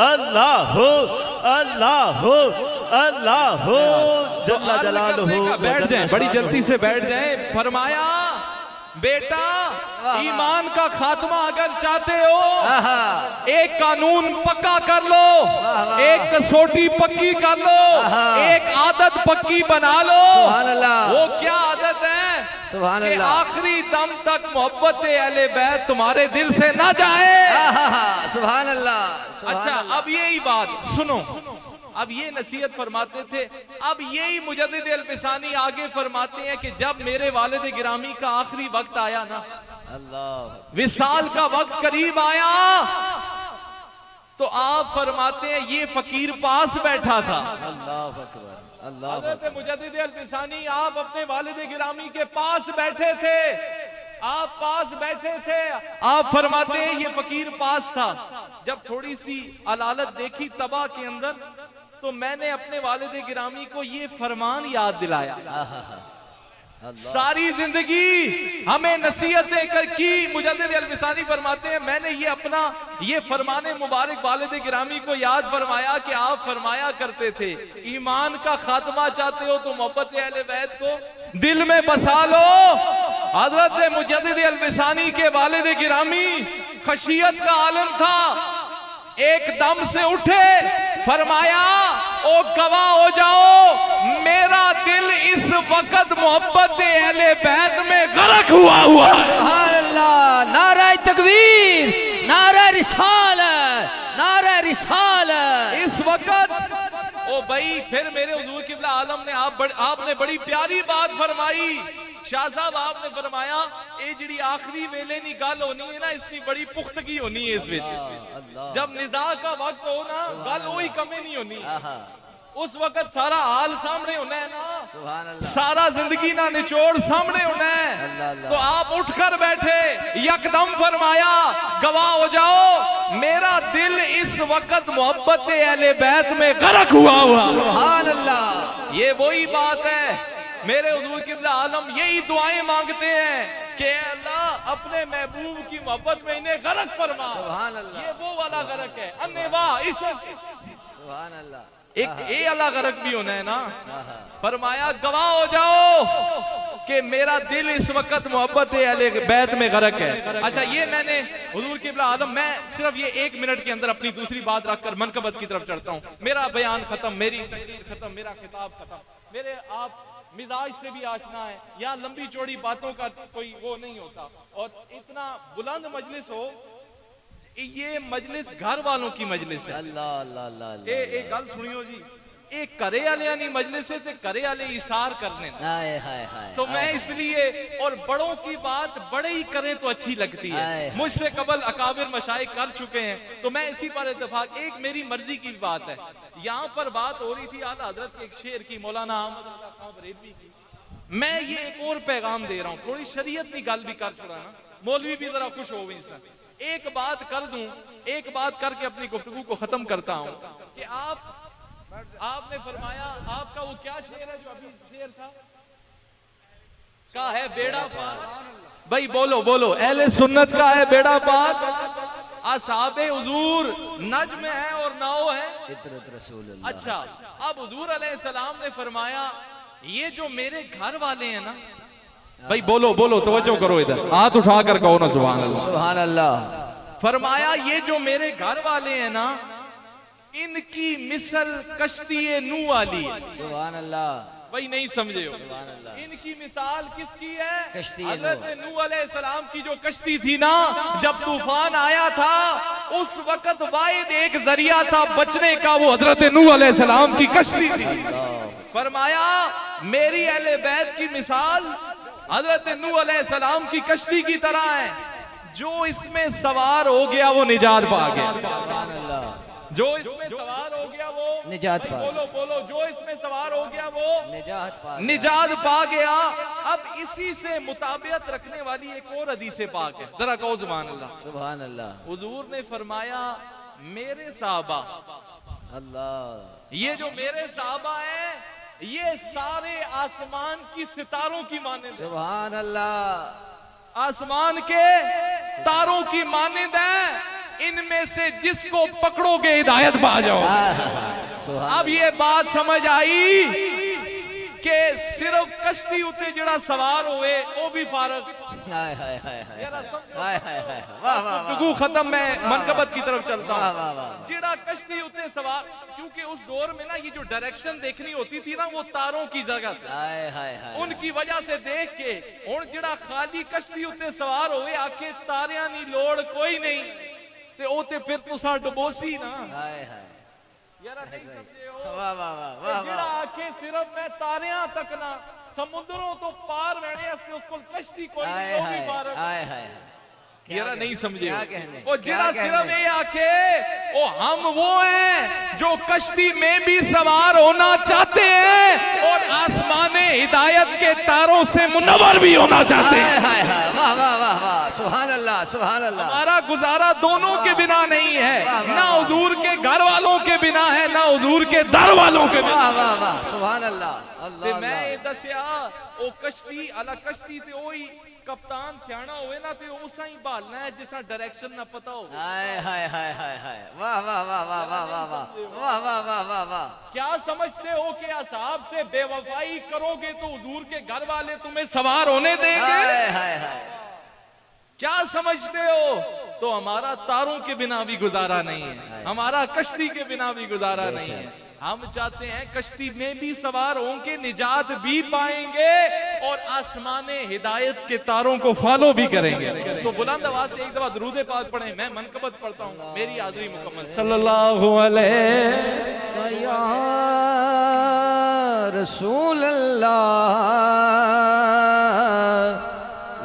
अल्लाह अल्लाह अल्लाह जल्ला जलालहू। बैठ जाएं, बड़ी जल्दी से बैठ जाएं। फरमाया बेटा ईमान का खात्मा अगर चाहते हो एक कानून पक्का कर लो, एक कसौटी पक्की कर लो, एक आदत पक्की बना लो। वो क्या आदत है? कि आखिरी दम तक मोहब्बत अहले बैत तुम्हारे दिल से ना जाए। सुभान अल्लाह। अच्छा अब यही बात सुनो, अब ये नसीहत फरमाते थे। अब यही मुजद्दिद अल-फिसानी आगे फरमाते हैं कि जब मेरे वालिद गिरामी का आखिरी वक्त आया ना, अल्लाह विसाल का वक्त करीब आया, तो आप फरमाते हैं ये फकीर पास बैठा था। अल्लाह अकबर अल्लाह। हज़रत मुजद्दिद अल-फिसानी आप अपने वालिद गिरामी के पास बैठे थे, आप पास बैठे थे। आप फरमाते हैं ये फकीर पास था। जब थोड़ी सी अलालत देखी तबा के अंदर, तो मैंने अपने वालिद गिरामी को ये फरमान याद दिलाया। सारी जिंदगी हमें नसीहतें कर की। मुजद्दिद अल-फिसानी फरमाते हैं मैंने ये अपना ये फरमाने मुबारक वालिद गिरामी को याद फरमाया कि आप फरमाया करते थे ईमान का खात्मा चाहते हो तो मोहब्बत अहले बैत को दिल में बसा लो। हजरत मुजद्दिद अल-फिसानी के वालिद गिरामी खशियत का आलम था, एकदम से उठे, फरमाया ओ गवाह हो जाओ मेरा दिल इस वक्त मोहब्बत अहले बैत में गर्क हुआ। सुभान अल्लाह। नारा तकबीर, नारा रिसालत, नारा रिसालत। इस वक्त ओ भाई फिर मेरे हुजूर किबला आलम ने आपने बड़ी प्यारी बात फरमाई। शाह साहब आपने फरमाया ये जी आखिरी वेले नी गल होनी है ना, इसकी बड़ी पुख्तगी होनी है इस विच। जब निज़ा का वक्त हो ना, गल वही कमी नहीं होनी, उस वक्त सारा हाल सामने होना है ना, सुभान अल्लाह। सारा जिंदगी ना निचोड़ सामने होना है। तो आप उठकर बैठे, यकदम फरमाया गवाह हो जाओ मेरा दिल इस वक्त मोहब्बत अहले बैत में गर्क हुआ। सुभान अल्लाह। ये वही बात है, मेरे हुजूर किबला आलम यही दुआएं मांगते हैं कि अल्लाह अपने महबूब की मोहब्बत में इन्हें गर्क फरमा। सुभान अल्लाह। ये वो वाला गर्क है अन्नेवा इस सुभान अल्लाह। एक ये वाला गर्क भी होना है ना। फरमाया गवाह हो जाओ कि मेरा दिल इस वक्त मोहब्बत अहले बैत में गर्क है। अच्छा ये मैंने हुजूर किबला आलम, मैं सिर्फ ये 1 मिनट के अंदर अपनी दूसरी बात रखकर मनकबत की तरफ चढ़ता हूँ। मेरा बयान खत्म, मेरी तकरीर खत्म, मेरा खिताब खत्म। मेरे आप मिजाज से भी आशना है, यहाँ लंबी चौड़ी बातों का कोई वो नहीं होता। और इतना बुलंद मजलिस हो, ये मजलिस घर वालों की मजलिस है। अल्लाह अल्लाह अल्लाह। ए गल सुनियो जी, एक करे वाले नी मजलिस है, करे वाले इशार करने ना। हाय हाय हाय। तो मैं इसलिए, और बड़ों की बात बड़े ही करें तो अच्छी लगती है। मुझसे कबल अकाबिर मशाइख कर चुके हैं, तो मैं इसी पर इत्तेफाक, एक मेरी मर्जी की बात है। यहाँ पर बात हो रही थी आला हजरत के एक शेर की, मौलाना अहमद बरेलवी की। मैं ये एक और पैगाम दे रहा हूँ, थोड़ी शरीयत की गल भी कर चुका ना, मौलवी भी जरा खुश हो गई। एक बात कर दूं, एक बात करके अपनी गुफ्तगू को खत्म करता हूं कि आपने फरमाया, आपका वो क्या शेर है जो अभी शेर था, का है बेड़ा पाक। भाई बोलो बोलो, अहले सुन्नत का है बेड़ा पाक, असहाबे हुजूर नज्म है और नाओ है इतरत रसूलुल्लाह। अच्छा अब हुजूर अलैहिस्सलाम ने फरमाया ये जो मेरे घर वाले हैं ना, भाई बोलो बोलो, तवज्जो करो इधर, हाथ उठाकर कहो ना सुभान अल्लाह। सुभान अल्लाह। फरमाया ये जो मेरे घर वाले हैं ना, इनकी मिसल कश्ती नू वाली है। सुभान अल्लाह। भाई नहीं समझे हो, सुभान अल्लाह। इनकी मिसाल किसकी है? कश्ती हज़रत नूह अलैहिस्सलाम की जो कश्ती थी ना, जब तूफान आया था उस वक्त वाहिद एक जरिया था बचने का, वो हजरत नूह अलैहिस्सलाम की कश्ती थी। फरमाया मेरी अहले बैत की मिसाल हजरत नूह अलैहिस्सलाम की कश्ती की तरह है, जो इसमें सवार हो गया वो निजात पा गया। सुभान अल्लाह। जो इसमें सवार हो गया वो निजात पा। बोलो बोलो, जो इसमें सवार हो गया वो निजात पा गया। अब इसी से मुताबियत रखने वाली एक और हदीस पाक है, जरा कहो सुभान अल्लाह। सुभान अल्लाह। हुजूर ने फरमाया मेरे साहबा, अल्लाह, ये जो मेरे साहबा है ये सारे आसमान की सितारों की मानिंद। सुभान अल्लाह। आसमान के तारों की मानिंद है। इनमें से जिसको पकड़ोगे हिदायत पा जाओ। सुभान अब ये बात समझ आई कि सिर्फ कश्ती उत्ते जड़ा सवार होवे वो भी फारग। हाय हाय हाय हाय हाय हाय हाय वाह वाह वाह गुफ्तगू खत्म, मैं मनकबत की तरफ चलता वाह हूँ। वाह वाह जेड़ा कश्ती उत्ते सवार, क्योंकि उस दौर में ना ये जो डायरेक्शन देखनी होती थी ना वो तारों की जगह से, हाय हाय हाय उनकी वजह से देख के हुण जेड़ा खाली कश्ती उत्ते सवार होवे आके तारियां नी लोड़ कोई नहीं ते ओ ते फिर तुसा डुबोसी ना हाय हाय यार नहीं समझे हो। वाह वाह वाह वाह जेड़ा आके सिर्फ मैं तारियां तक ना समुद्रों तो पार रहने वास्ते उसको कश्ती कोई हाय नहीं, वो भी हाय फारग। हाय हाय यार नहीं समझे क्या हो। कहने, वो क्या जेड़ा कहने? सिर्फ ये आके ओ हम वो हैं जो कश्ती में भी सवार होना चाहते हैं और आसमाने हिदायत के तारों से मुनव्वर भी होना चाहते हैं। हाय हाय हाय वाह वाह वाह वाह सुभान अल्लाह सुभान अल्लाह। हमारा गुजारा दोनों के बिना नहीं है, वाह, वाह, ना वाह। हुजूर के घर वालों के बिना है, ना हुजूर के दर वालों के बिना। वाह वाह वाह सुभान अल्लाह ते अल्लाह मैं अल्लाह। ये दसिया ओ कश्ती अला कश्ती ते ओही कप्तान सियाना होवे ना ते उसा ही भालना है जिसा डायरेक्शन ना पता हो। हाय हाय हाय हाय हाय वाह वाह वाह वाह वाह वाह वाह वाह वाह वाह वाह वाह। क्या समझते हो कि असहाब से बेवफाई करोगे तो हुजूर के घर वाले तुम्हें सवार होने देंगे? हाय हाय हाय क्या समझते हो? तो हमारा तारों के बिना भी गुजारा नहीं है, हमारा कश्ती के बिना भी गुजारा नहीं है। हम चाहते हैं कश्ती में भी सवार होंगे, निजात भी पाएंगे और आसमाने हिदायत के तारों को फॉलो भी करेंगे। तो बुलंद आवाज से एक दफा दुरूद पाक पढ़ें, मैं मनकबत पढ़ता हूँ, मेरी हाज़िरी मुकम्मल। सल्लल्लाहु अलैहि या रसूल अल्लाह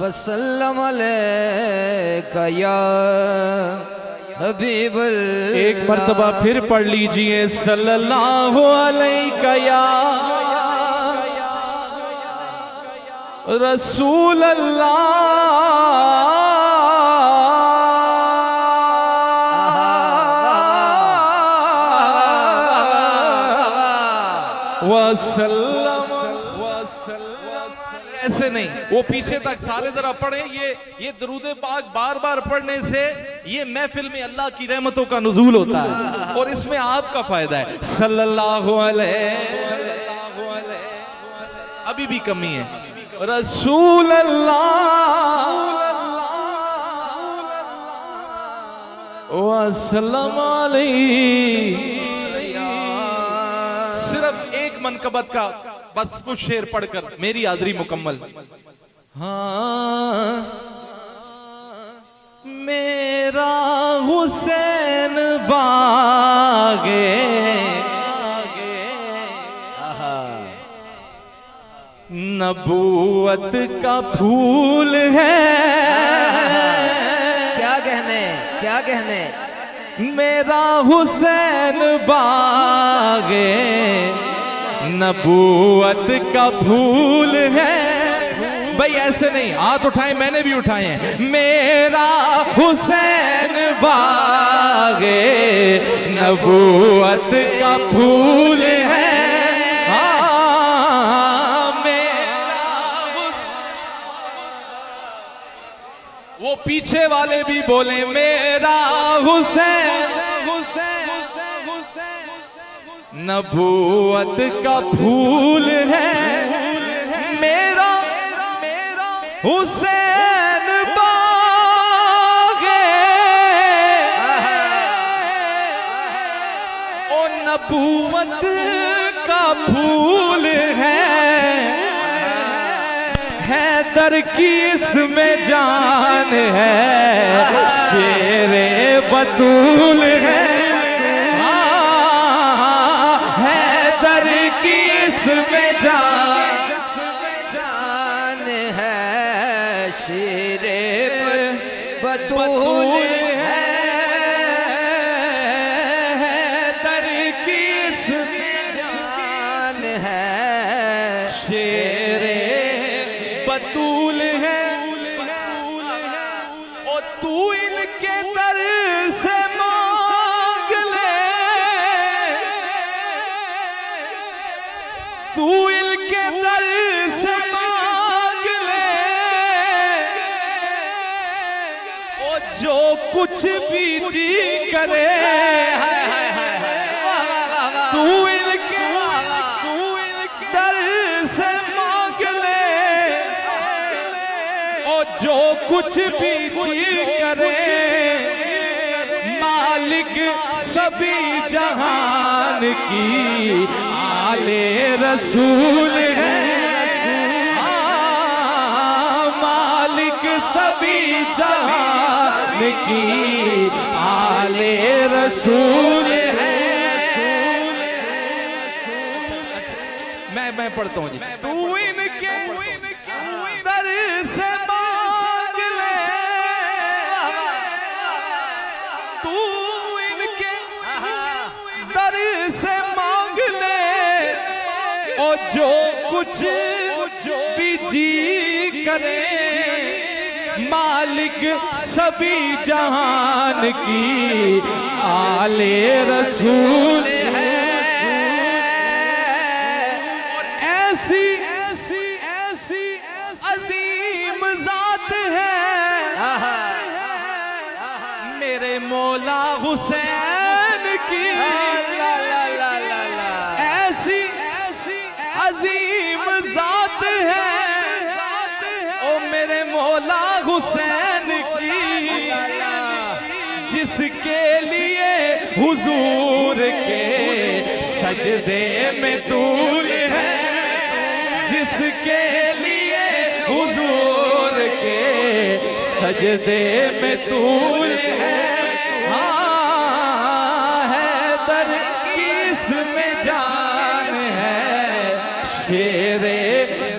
वसल्लम अलैका या हबीब अल्लाह। एक मर्तबा फिर पढ़ लीजिए, सल्लल्लाहु अलैका या रसूल अल्लाह वसल्लम। ऐसे नहीं, वो पीछे तक सारे जरा पढ़े। ये दरूद पाक बार बार पढ़ने से ये महफिल में अल्लाह की रहमतों का नुज़ूल होता है और इसमें आपका फायदा है। सल्लल्लाहु अलैहि, अभी भी कमी है। रसूल अल्लाह वसल्लम अलैहि। सिर्फ एक मनकबत का बस कुछ शेर पढ़कर मेरी हाज़िरी मुकम्मल। हाँ मेरा हुसैन बागे नबूवत का फूल है। क्या कहने, क्या कहने। मेरा हुसैन बागे नबूवत का फूल है। भाई ऐसे नहीं, हाथ उठाएं, मैंने भी उठाए हैं। मेरा हुसैन बागे नबूवत का फूल है। वो पीछे वाले भी बोले मेरा हुसैन नबूवत का फूल है। मेरा हुसैन बागे ओ नबूवत का फूल है। हैदर की इसमें जान है, शेरे बतूल है। हैदर की इसमें जान है, शेरे बतूल है। हैदर की इसमें जान है, शेरे बतूल है। और तू इनके दर से मांग ले, तू इनके दर से मांग ले। और जो कुछ भी जी करे तू इनके दर से मांग ले, और जो कुछ भी जी करे मालिक सभी जहान की आले रसूल है, मालिक सभी जहान की आले रसूल है। मैं पढ़ता हूँ जी। तू इनके दर से मांग ले, तू इनके दर से मांग ले, और जो कुछ भी जी करे मालिक सभी जहान की आले रसूल है। अजीम जात है मेरे मौला हुसैन की, ऐसी अजीम जात है ओ मेरे मौला हुसैन की, जिसके लिए हुजूर के सजदे में तूल है, जिसके लिए हुजूर के सजदे में तूल है। हाँ हैदर किस में जान है, शेरे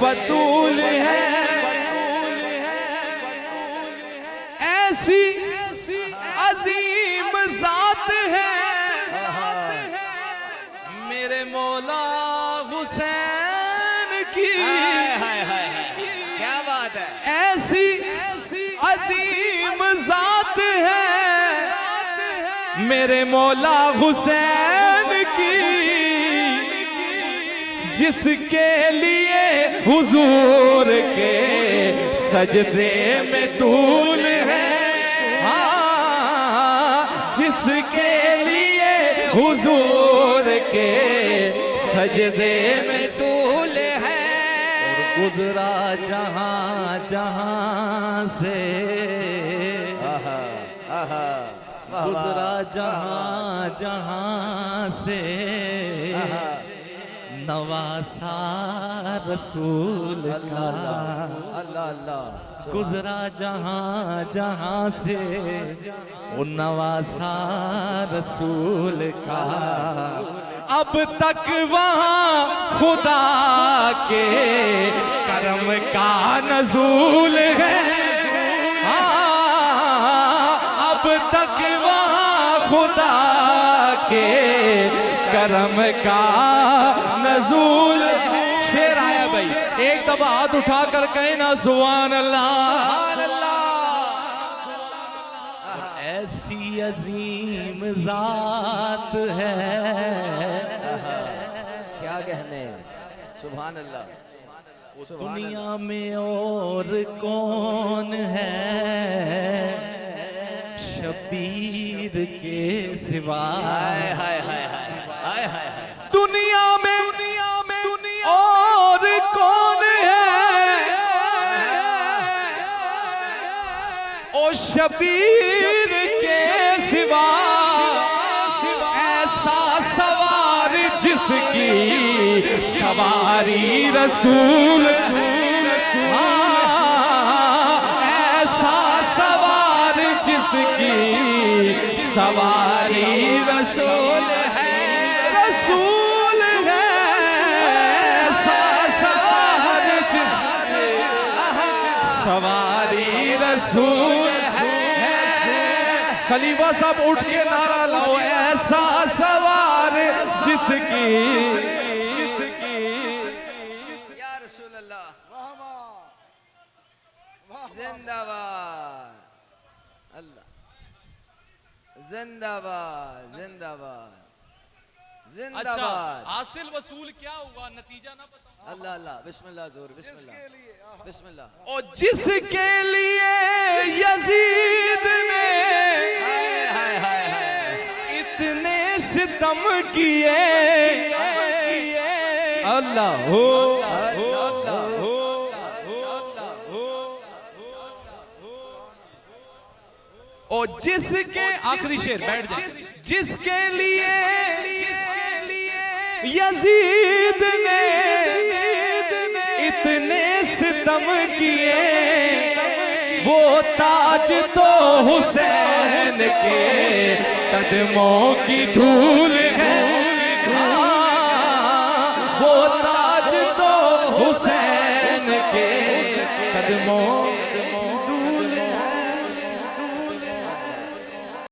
बतूल है, ऐसी अजीम जात है मेरे मौला हुसैन की। क्या बात है, ऐसी अजीम जात है मेरे मौला हुसैन की, जिसके लिए हुजूर के सजदे में तूल है, हाँ जिसके लिए हुजूर के सजदे में तूल है। गुजरा जहां जहां से, गुजरा जहां जहां से, नवासा रसूल का, अल्लाह अल्लाह, गुजरा जहां जहां से वो नवासा रसूल का, अब तक वहाँ खुदा के करम का नज़ूल है, अब तक वहाँ खुदा के करम का नज़ूल है। शेर आया भाई, एक दफा हाथ उठा कर कहे ना सुभान अल्लाह। ऐसी अजीम जात है, क्या कहने, सुभान अल्लाह। दुनिया में और कौन है शबीर के सिवा, हाय हाय हाय हाय हाय, दुनिया में और कौन है ओ शबीर के सिवा, ऐसा सवार जिसकी सवारी रसूल, ऐसा सवार जिसकी सवारी रसूल है, रसूल है, ऐसा सवार जिसकी सवारी रसूल है। खलीफा साहब उठ के नारा लाओ, ऐसा सवार जिसकी या रसूल अल्लाह, जिंदाबाद अल्लाह, जिंदाबाद जिंदाबाद जिंदाबाद। हासिल वसूल क्या हुआ, नतीजा ना बताओ। अल्लाह अल्लाह, बिस्मिल्लाह जोर, बिस्मिल्लाह बिस्मिल्लाह। और जिसके लिए यजीद ने इतने सितम किए अल्लाह हो और जिसके आखिरी शेर बैठ जाए जिसके लिए यजीद ने इतने सितम किए वो ताज तो हुसैन के कदमों की धूल है वो ताज तो हुसैन के कदमों